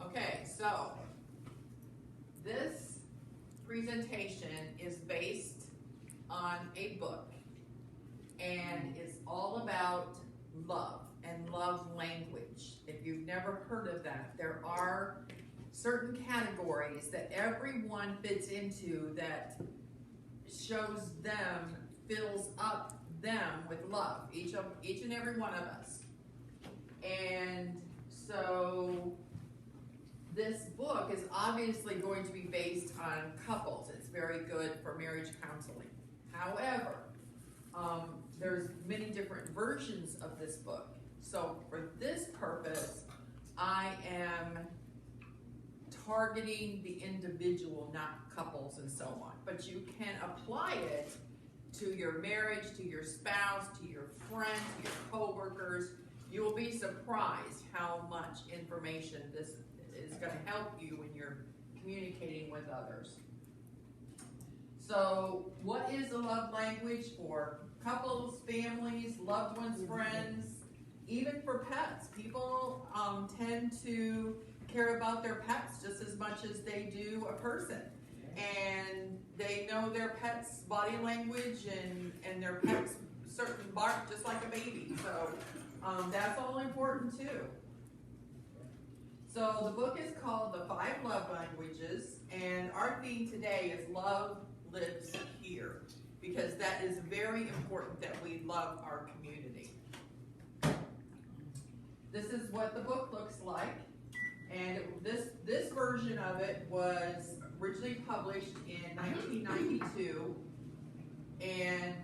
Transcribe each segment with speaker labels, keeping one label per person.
Speaker 1: Okay, so this presentation is based on a book, and it's all about love and love language. If you've never heard of that, there are certain categories that everyone fits into that shows them, fills up them with love, each and every one of us. And so this book is obviously going to be based on couples. It's very good for marriage counseling. However, there's many different versions of this book. So for this purpose, I am targeting the individual, not couples and so on. But you can apply it to your marriage, to your spouse, to your friends, to your coworkers. You will be surprised how much information this is going to help you when you're communicating with others. So, what is a love language for couples, families, loved ones, friends, even for pets? People tend to care about their pets just as much as they do a person. And they know their pet's body language, and their pet's certain bark just like a baby. So that's all important too. So the book is called The 5 Love Languages, and our theme today is Love Lives Here, because that is very important that we love our community. This is what the book looks like, and this version of it was originally published in 1992, and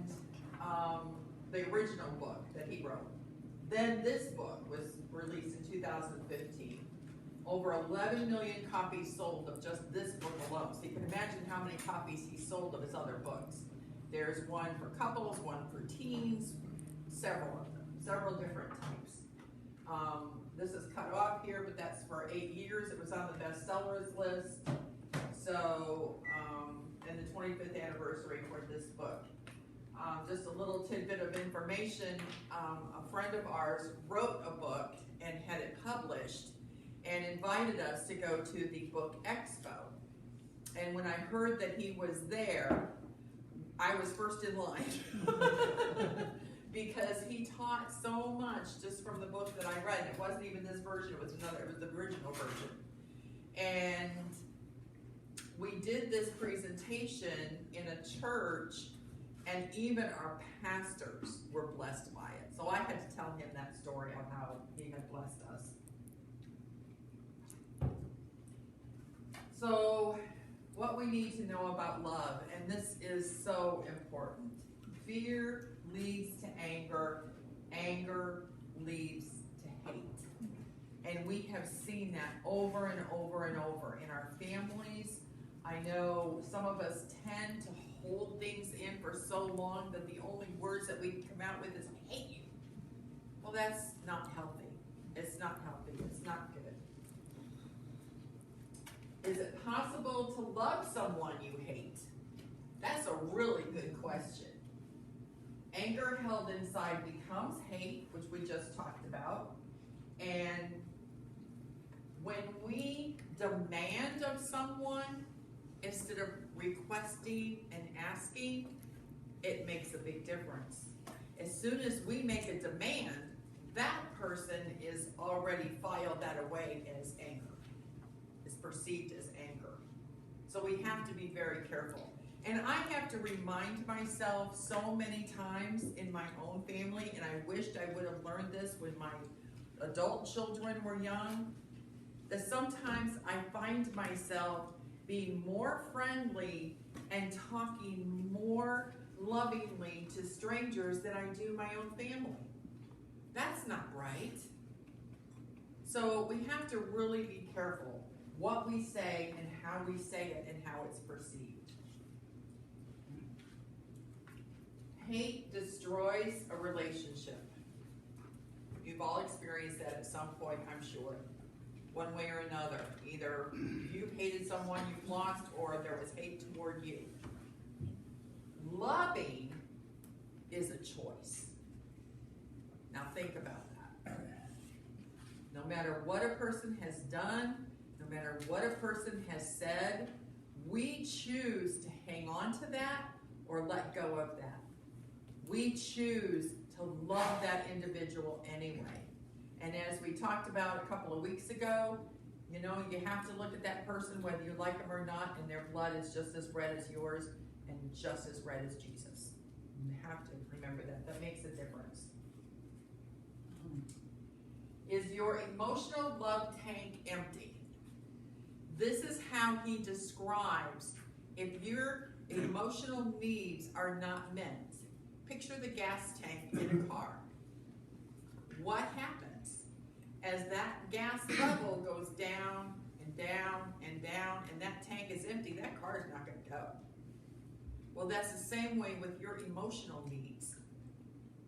Speaker 1: the original book that he wrote. Then this book was released in 2015. Over 11 million copies sold of just this book alone. So you can imagine how many copies he sold of his other books. There's one for couples, one for teens, several of them, several different types. This is cut off here, but that's for 8 years. It was on the bestsellers list. So, and the 25th anniversary for this book. Just a little tidbit of information. A friend of ours wrote a book and had it published and invited us to go to the book expo. And when I heard that he was there, I was first in line. Because he taught so much just from the book that I read. It wasn't even this version, it was the original version. And we did this presentation in a church, and even our pastors were blessed by it. So I had to tell him that story of how he had blessed us. So, what we need to know about love, and this is so important. Fear leads to anger. Anger leads to hate. And we have seen that over and over and over in our families. I know some of us tend to hold things in for so long that the only words that we can come out with is, I hate you. Well, that's not healthy. It's not healthy. It's not good. Is it possible to love someone you hate? That's a really good question. Anger held inside becomes hate, which we just talked about. And when we demand of someone instead of requesting and asking, it makes a big difference. As soon as we make a demand, that person is already filed that away as anger. Is perceived as anger. So we have to be very careful. And I have to remind myself so many times in my own family, and I wished I would have learned this when my adult children were young, that sometimes I find myself being more friendly and talking more lovingly to strangers than I do my own family. That's not right. So we have to really be careful what we say and how we say it and how it's perceived. Hate destroys a relationship. You've all experienced that at some point, I'm sure. One way or another. Either you hated someone you've lost, or there was hate toward you. Loving is a choice. Now think about that. No matter what a person has done, no matter what a person has said, we choose to hang on to that or let go of that. We choose to love that individual anyway. And as we talked about a couple of weeks ago, you know, you have to look at that person whether you like them or not, and their blood is just as red as yours and just as red as Jesus. You have to remember that. That makes a difference. Is your emotional love tank empty? This is how he describes if your emotional needs are not met. Picture the gas tank in a car. What happens? As that gas level goes down and down and down, and that tank is empty, that car is not going to go. Well, that's the same way with your emotional needs.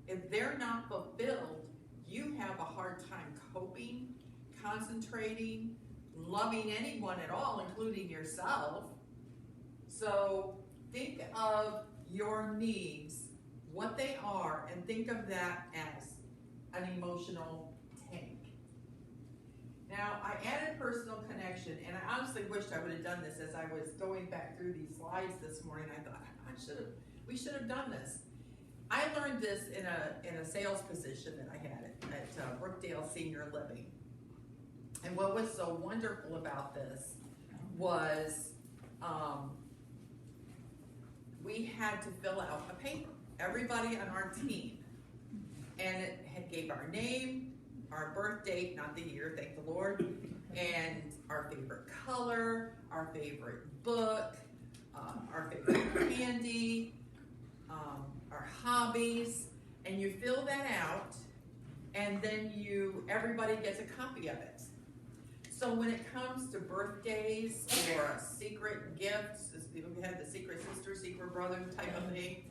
Speaker 1: If they're not fulfilled, you have a hard time coping, concentrating, loving anyone at all, including yourself. So think of your needs, what they are, and think of that as an emotional tank. Now, I added personal connection, and I honestly wished I would have done this as I was going back through these slides this morning. I thought, we should have done this. I learned this in a sales position that I had at Brookdale Senior Living. And what was so wonderful about this was we had to fill out a paper, everybody on our team. And it had gave our name, our birth date, not the year, thank the Lord, and our favorite color, our favorite book, our favorite candy, our hobbies, and you fill that out, and then everybody gets a copy of it. So when it comes to birthdays or secret gifts, we had the secret sister, secret brother type of thing,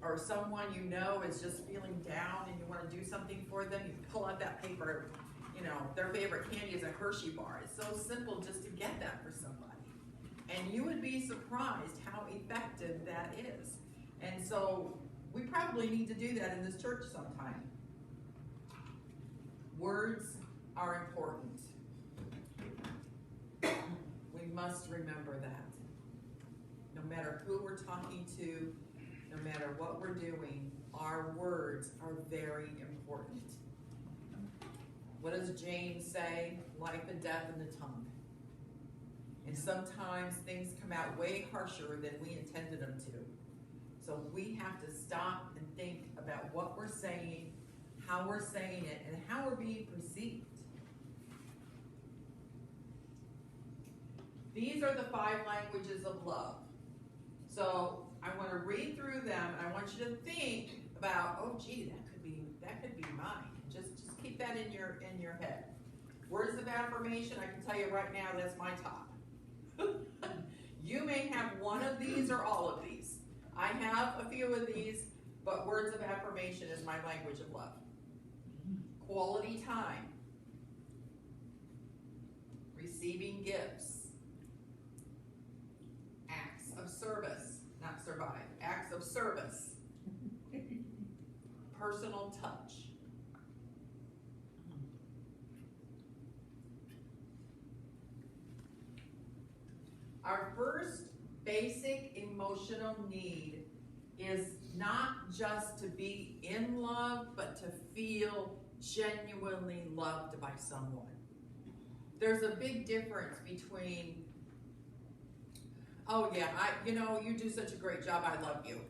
Speaker 1: or someone you know is just feeling down and you want to do something for them, you pull out that paper, you know, their favorite candy is a Hershey bar. It's so simple just to get that for somebody. And you would be surprised how effective that is. And so we probably need to do that in this church sometime. Words are important. We must remember that. No matter who we're talking to, no matter what we're doing, our words are very important. What does James say? Life and death in the tongue. And sometimes things come out way harsher than we intended them to. So we have to stop and think about what we're saying, how we're saying it, and how we're being perceived. These are the 5 languages of love. So I want to read through them, and I want you to think about, oh gee, that could be mine. Just keep that in your head. Words of affirmation, I can tell you right now, that's my top. You may have one of these or all of these. I have a few of these, but words of affirmation is my language of love. Quality time. Receiving gifts. Acts of service, not survive. Acts of service. Personal touch. Our first basic emotional need is not just to be in love, but to feel genuinely loved by someone. There's a big difference between, oh yeah, you do such a great job, I love you.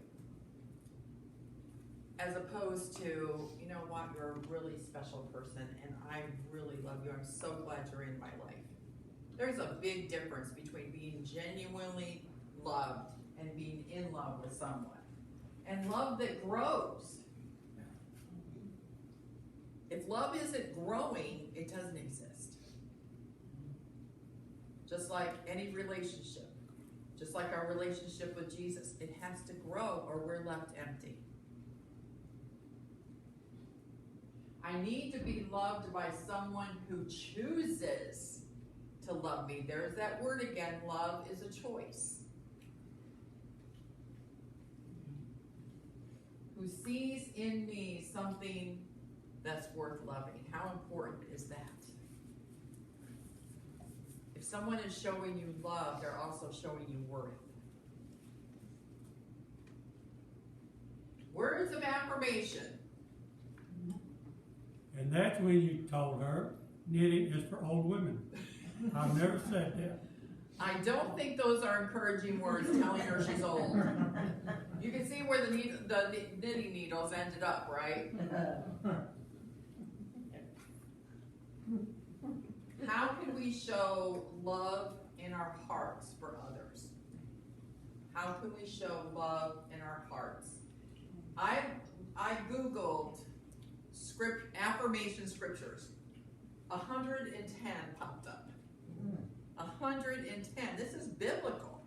Speaker 1: As opposed to, you know what, you're a really special person and I really love you. I'm so glad you're in my life. There's a big difference between being genuinely loved and being in love with someone. And love that grows. If love isn't growing, it doesn't exist. Just like any relationship, just like our relationship with Jesus, it has to grow or we're left empty. I need to be loved by someone who chooses to love me. There's that word again, love is a choice. Who sees in me something that's worth loving. How important is that? someone is showing you love, they're also showing you worth. Words of affirmation.
Speaker 2: And that's when you told her knitting is for old women. I've never said that.
Speaker 1: I don't think those are encouraging words telling her she's old. You can see where the knitting needles ended up, right? How can we show love in our hearts for others? How can we show love in our hearts? I Googled affirmation scriptures. 110 popped up. 110. This is biblical.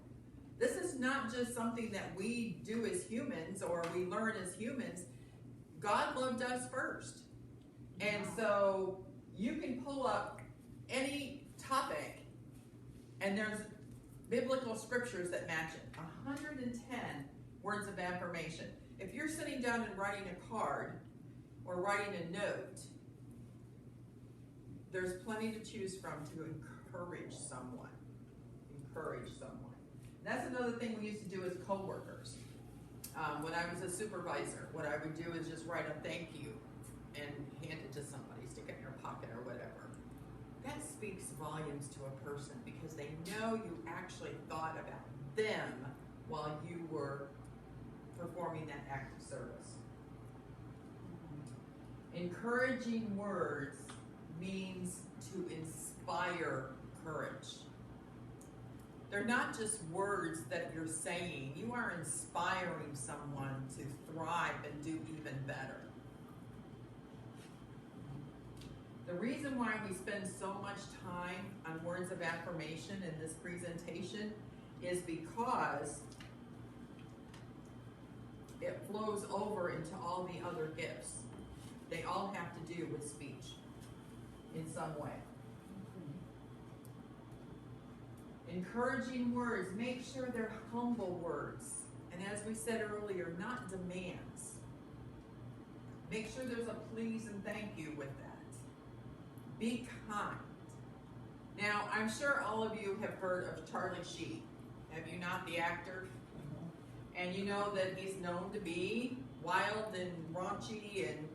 Speaker 1: This is not just something that we do as humans or we learn as humans. God loved us first. And so you can pull up any topic and there's biblical scriptures that match it. 110 words of affirmation. If you're sitting down and writing a card or writing a note, there's plenty to choose from to encourage someone. Encourage someone. And that's another thing we used to do as co-workers. When I was a supervisor, what I would do is just write a thank you and hand it to somebody, stick it in their pocket or whatever. That speaks volumes to a person because they know you actually thought about them while you were performing that act of service. Encouraging words means to inspire courage. They're not just words that you're saying. You are inspiring someone to thrive and do even better. The reason why we spend so much time on words of affirmation in this presentation is because it flows over into all the other gifts. They all have to do with speech in some way. Encouraging words, make sure they're humble words. And as we said earlier, not demands. Make sure there's a please and thank you with that. Be kind. Now, I'm sure all of you have heard of Charlie Sheen. Have you not, the actor? And you know that he's known to be wild and raunchy. And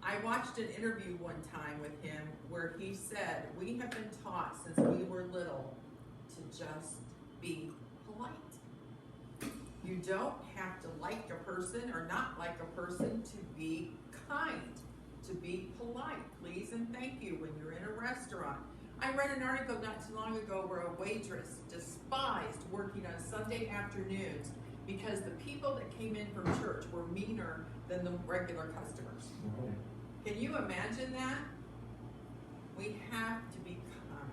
Speaker 1: I watched an interview one time with him where he said, we have been taught since we were little to just be polite. You don't have to like a person or not like a person to be kind, to be polite. Please and thank you when you're in a restaurant. I read an article not too long ago where a waitress despised working on Sunday afternoons because the people that came in from church were meaner than the regular customers. Can you imagine that? We have to be kind.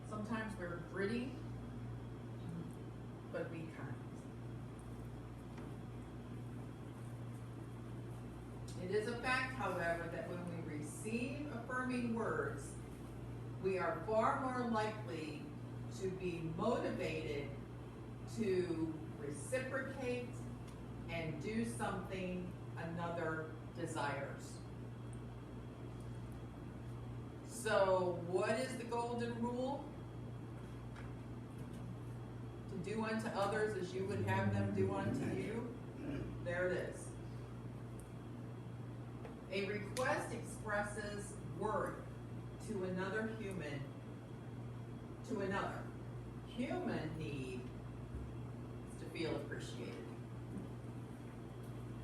Speaker 1: Sometimes we're gritty, but be kind. It is a fact, however, that when we receive affirming words, we are far more likely to be motivated to reciprocate and do something another desires. So, what is the golden rule? To do unto others as you would have them do unto you. There it is. A request expresses worth to another human, to another. Human need is to feel appreciated.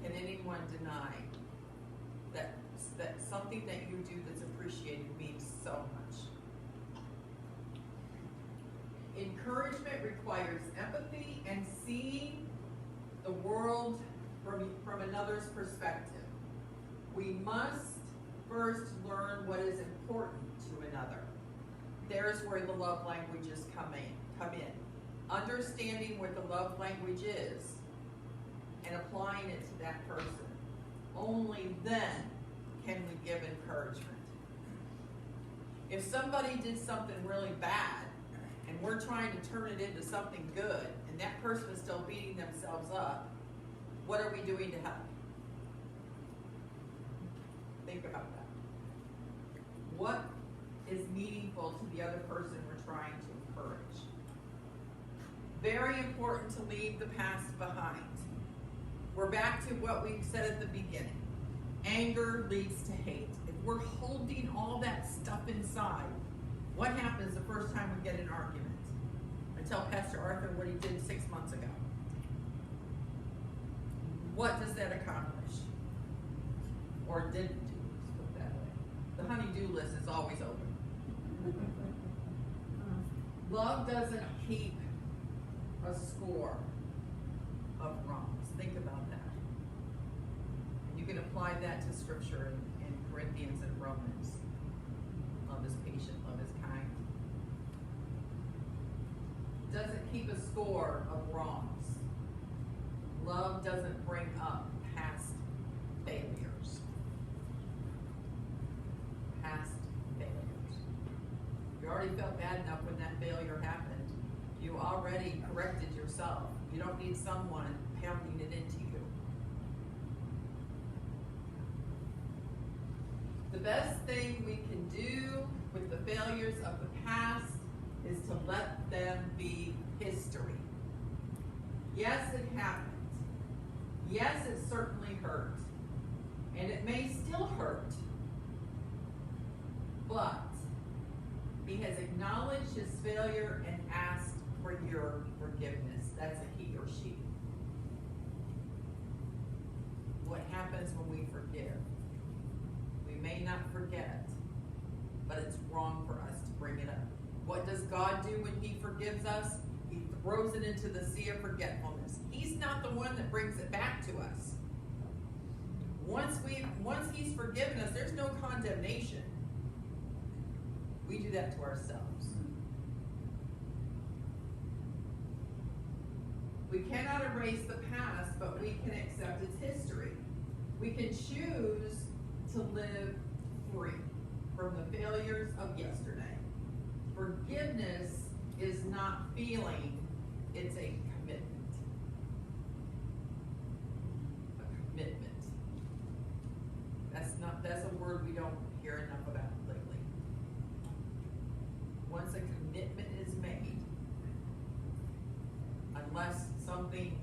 Speaker 1: Can anyone deny that something that you do that's appreciated means so much? Encouragement requires empathy and seeing the world from another's perspective. We must first learn what is important to another. There's where the love languages come in. Understanding what the love language is and applying it to that person. Only then can we give encouragement. If somebody did something really bad and we're trying to turn it into something good and that person is still beating themselves up, what are we doing to help? Think about that. What is meaningful meaningful to the other person we're trying to encourage. Very important to leave the past behind. We're back to what we said at the beginning. Anger leads to hate. If we're holding all that stuff inside, what happens the first time we get in an argument? I tell Pastor Arthur what he did 6 months ago. What does that accomplish? Or didn't do, let's put it that way. The honey-do list is always open. Love doesn't keep a score of wrongs. Think about that. And you can apply that to scripture in Corinthians and Romans. Love is patient, love is kind. Doesn't keep a score of wrongs. Love doesn't bring up past failures. Past failures. You already felt bad enough when that failure happened. You already corrected yourself. You don't need someone pounding it into you. The best thing we can do with the failures of the past is to let them be history. Yes, it happened. Yes, it certainly hurt. And it may still hurt. But he has acknowledged his failure and asked for your forgiveness. That's a he or she. What happens when we forgive? We may not forget, but it's wrong for us to bring it up. What does God do when he forgives us? He throws it into the sea of forgetfulness. He's not the one that brings it back to us. Once he's forgiven us, there's no condemnation. We do that to ourselves. We cannot erase the past, but we can accept its history. We can choose to live free from the failures of yesterday. Forgiveness is not feeling, it's a commitment. A commitment. That's a word we don't hear enough about lately. Once a commitment is made, unless something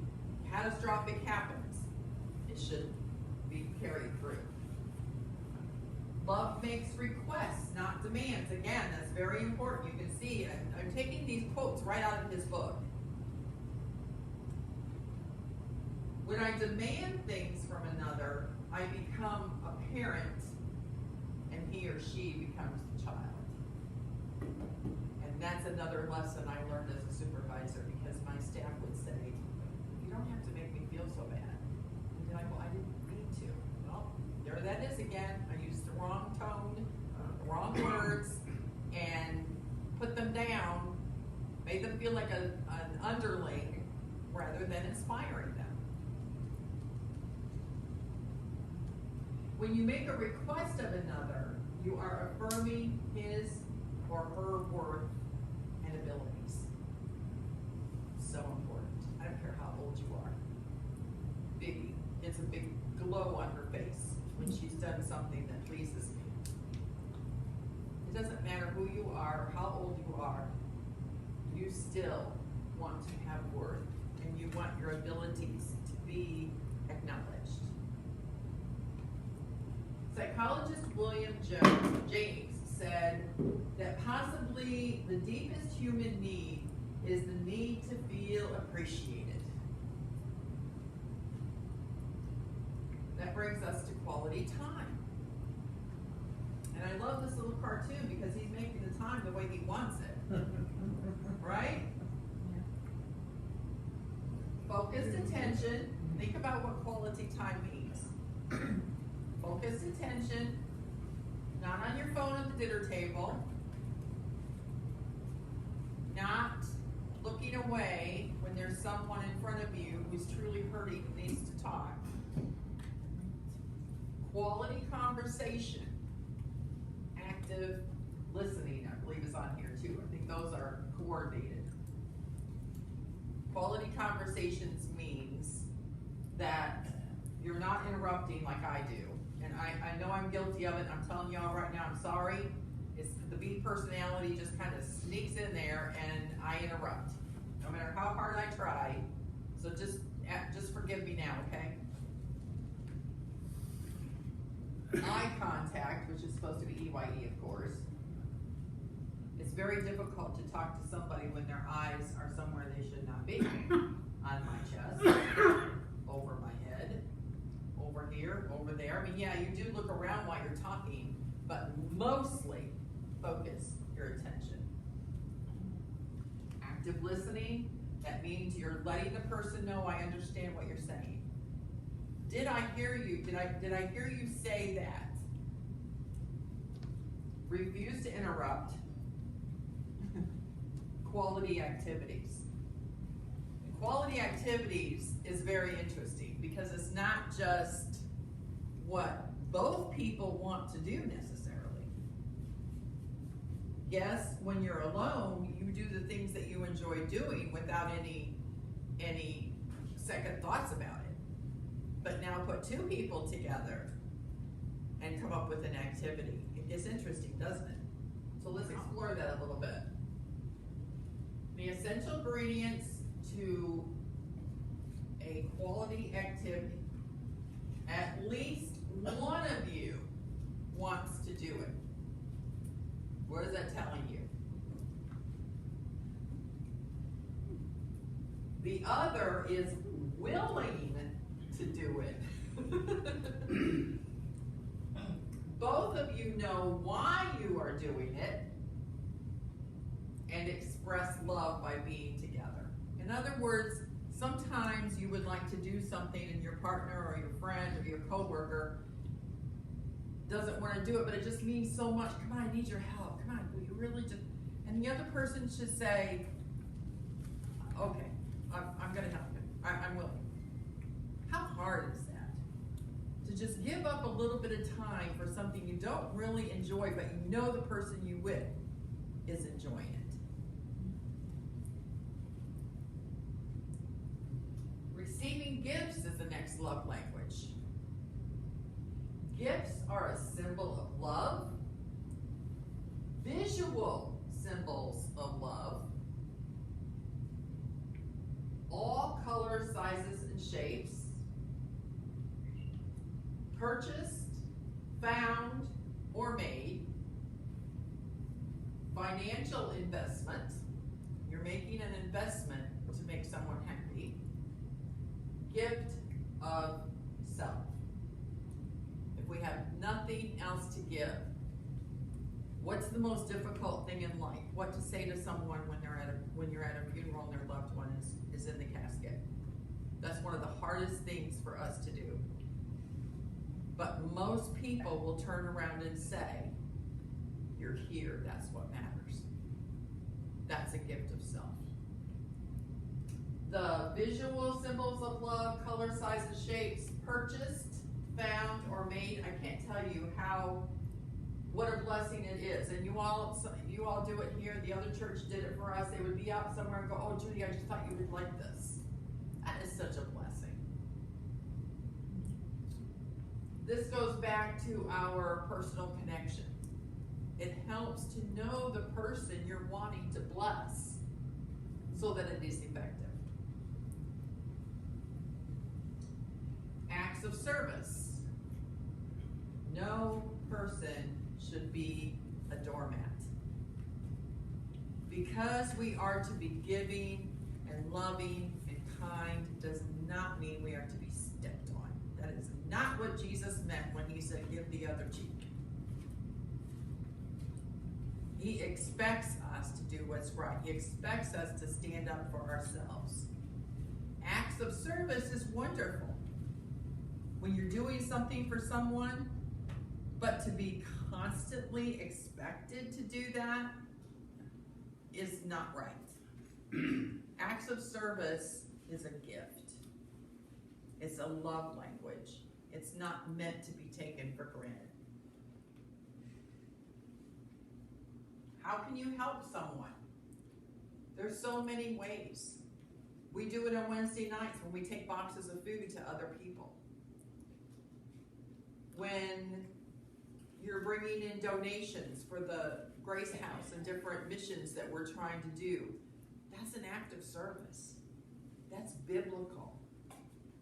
Speaker 1: catastrophic happens, it should be carried through. Love makes requests, not demands. Again, that's very important. You can see, I'm taking these quotes right out of his book. When I demand things from another, I become a parent, and he or she becomes the child. And that's another lesson I learned as a supervisor, because my staff would say, you don't have to make me feel so bad. And then I go, I didn't mean to. Well, there that is again. I used the wrong tone, the wrong words, and put them down, made them feel like an underling rather than inspiring them. When you make a request of another, you are affirming his or her worth and abilities. So important. I don't care how old you are. Biggie gets a big glow on her face when she's done something that pleases me. It doesn't matter who you are or how old you are, you still want to have worth, and you want your abilities to be acknowledged. Psychologist William James said that possibly the deepest human need is the need to feel appreciated. That brings us to quality time. And I love this little cartoon because he's making the time the way he wants it. Right? Focused attention. Think about what quality time means. Focused attention, not on your phone at the dinner table, not looking away when there's someone in front of you who's truly hurting and needs to talk. Quality conversation, active listening, I believe is on here too. I think those are coordinated. Quality conversations means that you're not interrupting like I do. And I know I'm guilty of it. I'm telling y'all right now, I'm sorry. It's the B personality just kind of sneaks in there and I interrupt, no matter how hard I try. So just forgive me now, okay? Eye contact, which is supposed to be EYE, of course. It's very difficult to talk to somebody when their eyes are somewhere they should not be. On my chest, over my head, over here, over there. I mean, yeah, you do look around while you're talking, but mostly focus your attention. Active listening, that means you're letting the person know I understand what you're saying. Did I hear you? Did I hear you say that? Refuse to interrupt. Quality activities. And quality activities is very interesting because it's not just what both people want to do necessarily. Yes, when you're alone, you do the things that you enjoy doing without any second thoughts about it. But now put two people together and come up with an activity. It's interesting, doesn't it? So let's explore that a little bit. The essential ingredients to a quality activity. At least one of you wants to do it. What is that telling you? The other is willing to do it. Both of you know why you are doing it and express love by being together. In other words, sometimes you would like to do something and your partner or your friend or your coworker doesn't want to do it, but it just means so much. Come on, I need your help. Come on, will you really just... And the other person should say, okay, I'm going to help you. I'm willing. How hard is that? To just give up a little bit of time for something you don't really enjoy, but you know the person you with is enjoying it. Receiving gifts is the next love language. Gifts are a symbol of love, visual symbols of love, all colors, sizes, and shapes, purchased, found, or made, financial investment, you're making an investment to make someone happy, gift of self. If we have nothing else to give, what's the most difficult thing in life? What to say to someone when you're at a funeral and their loved one is in the casket? That's one of the hardest things for us to do. But most people will turn around and say, you're here, that's what matters. That's a gift of self. The visual symbols of love, color, sizes, shapes, purchased, found, or made, I can't tell you what a blessing it is. And you all do it here. The other church did it for us. They would be out somewhere and go, oh, Judy, I just thought you would like this. That is such a blessing. This goes back to our personal connection. It helps to know the person you're wanting to bless so that it is effective. Acts of service. No person should be a doormat. Because we are to be giving and loving and kind does not mean we are to be stepped on. That is not what Jesus meant when he said, give the other cheek. He expects us to do what's right. He expects us to stand up for ourselves. Acts of service is wonderful. When you're doing something for someone, but to be constantly expected to do that is not right. Acts of service is a gift. It's a love language. It's not meant to be taken for granted. How can you help someone? There's so many ways. We do it on Wednesday nights when we take boxes of food to other people. When you're bringing in donations for the Grace House and different missions that we're trying to do, that's an act of service. That's biblical.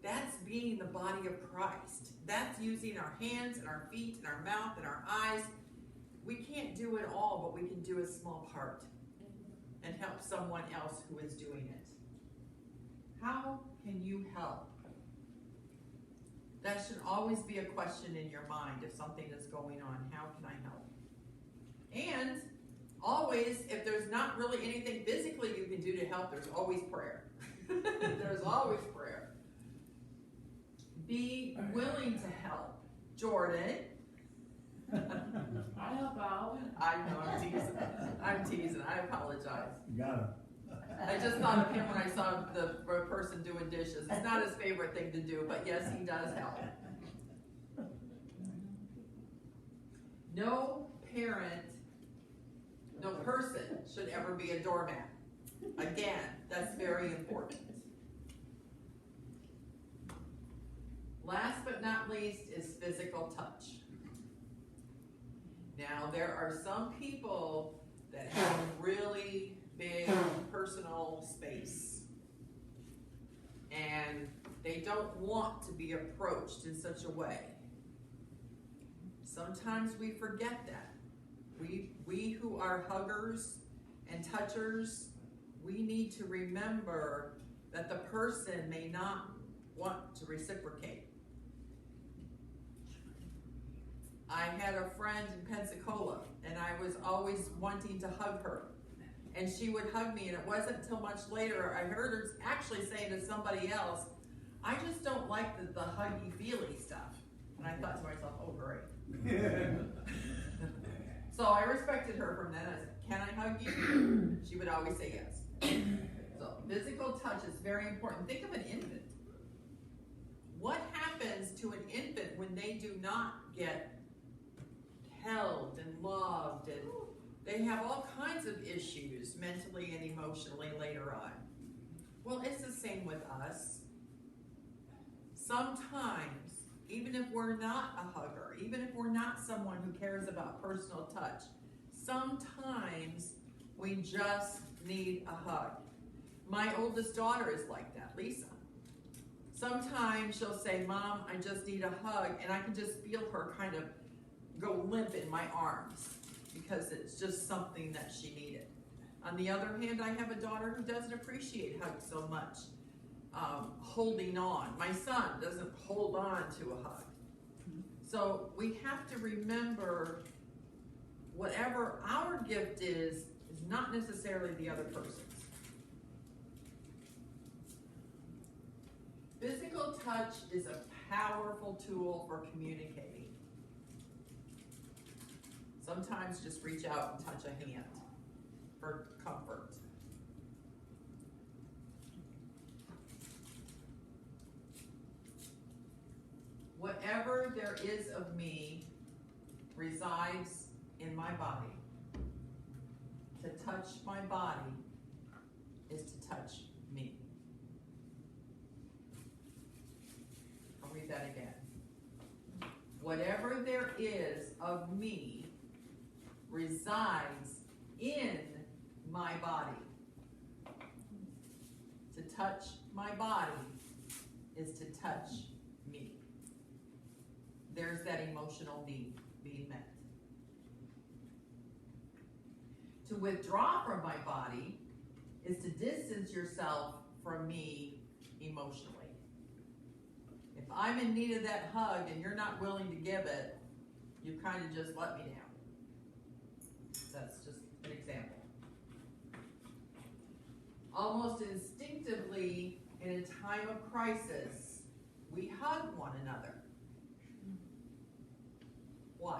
Speaker 1: That's being the body of Christ. That's using our hands and our feet and our mouth and our eyes. We can't do it all, but we can do a small part and help someone else who is doing it. How can you help? That should always be a question in your mind if something is going on. How can I help? And always, if there's not really anything physically you can do to help, there's always prayer. There's always prayer. Be willing to help. Jordan.
Speaker 3: I help out.
Speaker 1: I know, I'm teasing. I'm teasing. I apologize.
Speaker 4: You got it.
Speaker 1: I just thought of him when I saw the person doing dishes. It's not his favorite thing to do, but yes, he does help. No parent, no person should ever be a doormat. Again, that's very important. Last but not least is physical touch. Now, there are some people that have really big personal space, and they don't want to be approached in such a way. Sometimes we forget that. We who are huggers and touchers, we need to remember that the person may not want to reciprocate. I had a friend in Pensacola, and I was always wanting to hug her. And she would hug me, and it wasn't until much later I heard her actually saying to somebody else, I just don't like the huggy-feely stuff. And I thought to myself, oh, great. So I respected her from then. I said, can I hug you? She would always say yes. So physical touch is very important. Think of an infant. What happens to an infant when they do not get held and loved, and they have all kinds of issues mentally and emotionally later on? Well, it's the same with us. Sometimes, even if we're not a hugger, even if we're not someone who cares about personal touch, sometimes we just need a hug. My oldest daughter is like that, Lisa. Sometimes she'll say, Mom, I just need a hug, and I can just feel her kind of go limp in my arms because it's just something that she needed. On the other hand, I have a daughter who doesn't appreciate hugs so much. Holding on. My son doesn't hold on to a hug. So we have to remember whatever our gift is not necessarily the other person's. Physical touch is a powerful tool for communicating. Sometimes just reach out and touch a hand for comfort. Whatever there is of me resides in my body. To touch my body is to touch me. I'll read that again. Whatever there is of me resides in my body. To touch my body is to touch me. There's that emotional need being met. To withdraw from my body is to distance yourself from me emotionally. If I'm in need of that hug and you're not willing to give it, you kind of just let me down. That's just an example. Almost instinctively, in a time of crisis, we hug one another. Why?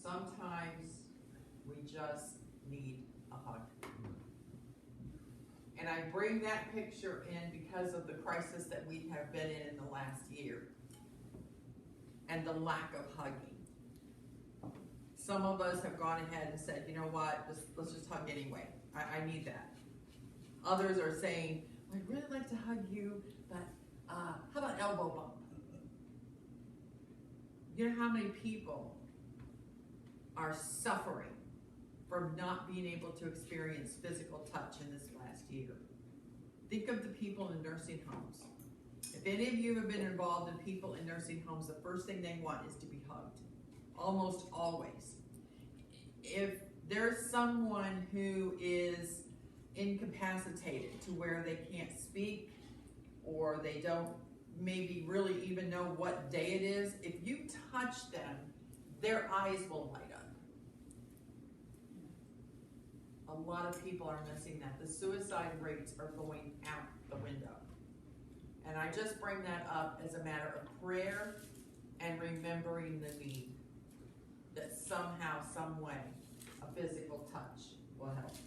Speaker 1: Sometimes we just need a hug. And I bring that picture in because of the crisis that we have been in the last year and the lack of hugging. Some of us have gone ahead and said, you know what, let's just hug anyway. I need that. Others are saying, I'd really like to hug you, but How about elbow bump? You know how many people are suffering from not being able to experience physical touch in this last year? Think of the people in nursing homes. If any of you have been involved in people in nursing homes, the first thing they want is to be hugged. Almost always. If there's someone who is incapacitated to where they can't speak, or they don't maybe really even know what day it is, if you touch them, their eyes will light up. A lot of people are missing that. The suicide rates are going out the window. And I just bring that up as a matter of prayer and remembering the need that somehow, some way, a physical touch will help.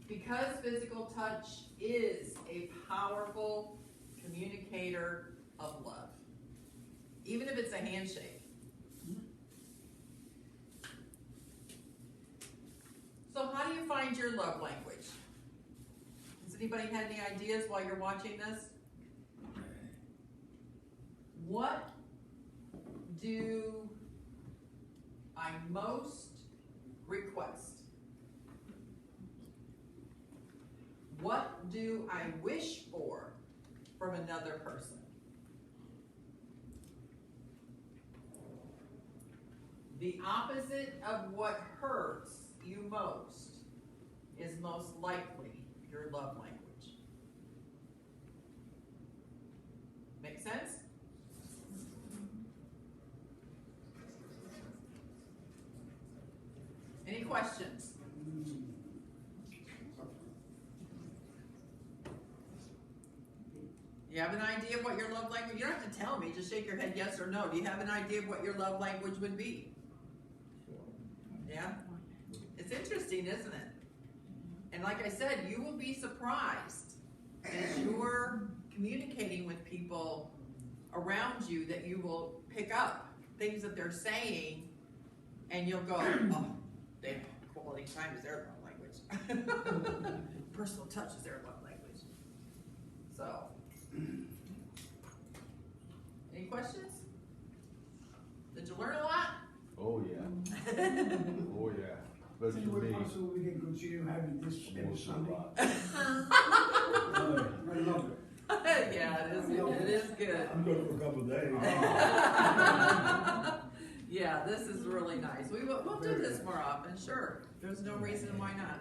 Speaker 1: Because physical touch is a powerful communicator of love, even if it's a handshake. So how do you find your love language? Has anybody had any ideas while you're watching this? What do I most request? What do I wish for from another person? The opposite of what hurts you most is most likely your love language. Make sense? Any questions? You have an idea of what your love language? You don't have to tell me, just shake your head yes or no. Do you have an idea of what your love language would be? Yeah? It's interesting, isn't it? And like I said, you will be surprised as you're communicating with people around you that you will pick up things that they're saying and you'll go, oh, quality time is their love language. Personal touch is their love language. So, any questions? Did you learn a lot?
Speaker 3: Oh yeah. Oh yeah.
Speaker 4: Is
Speaker 3: Especially
Speaker 4: it
Speaker 3: me.
Speaker 4: possible we can continue having this every
Speaker 3: Emotional
Speaker 4: Sunday?
Speaker 3: lot.
Speaker 4: I love it.
Speaker 1: Yeah, it is good.
Speaker 5: I'm good for a couple of days.
Speaker 1: Yeah, this is really nice. We'll do this more often, sure. There's no reason why not.